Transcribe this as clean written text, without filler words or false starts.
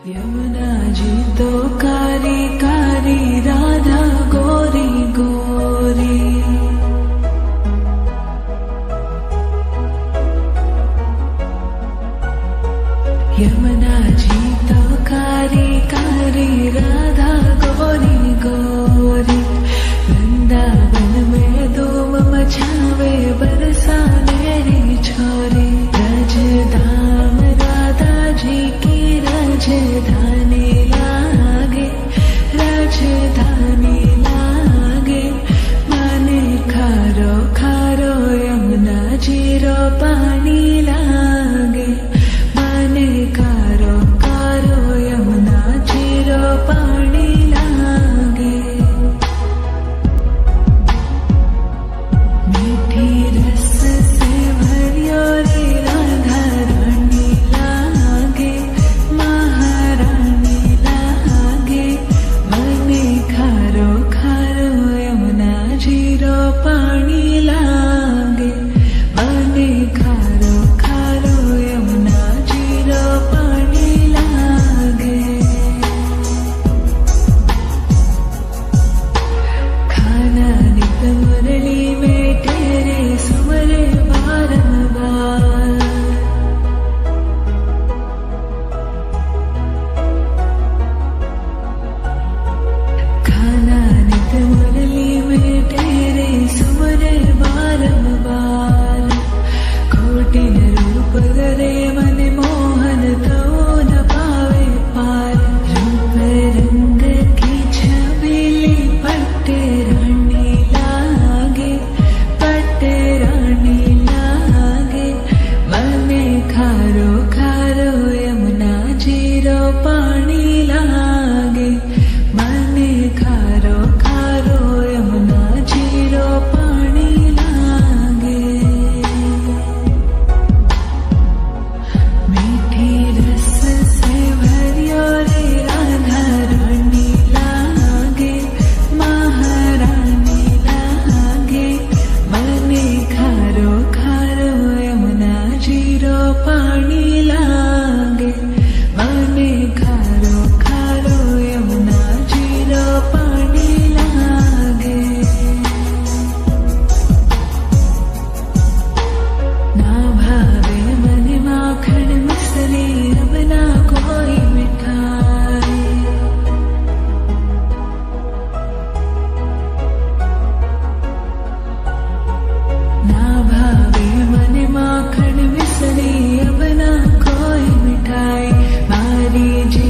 यमुना जी तो कारी कारी, राधा गोरी गोरी। यमुना जी तो कारी कारी, राधा गोरी गोरी। वृंदावन में धूम मचावे, बरसा मेरी छोरी। रजधाम राधा जी की राजधानी लागे, राजधानी लागे। माने खारो खारो, यमुना जी रो पानी लागे। माने खारो खारो, यमुना जी रो पानी लागे। मीठी रस से भरियो रे, राधा रानी लागे, महारानी लागे। मने खारो खारो, यमुना जी रो पानी लागे। मने खारो खारो, यमुना जी रो पानी लागे। खाना नित मुरली में तेरे, सुमरे बारंबार। खाना नित मुरली में तेरे, सुमरे बारंबार। कोटिन रूप धरे मन मोहन, तो न पावे पार। रूप रंग की छबीली, पट्टे रानी लागे, पट्टे रानी लागे। मने खारो खारो, यमुना जी रो पानी लागे। मने खारो खारो, यमुना जी रो पानी लागे। मीठी रस से भरियो रे, राधा रानी लागे, महारानी लागे। मने खारो खारो, यमुना जी रो पानी लागे। मने खारो खारो, यमुना जी रो पानी लागे। ना भावे मन माखन मिश्री, अब ना कोई मिठाई। ना भावे मन माखन मिश्री, अब ना कोई मिठाई। मारी जी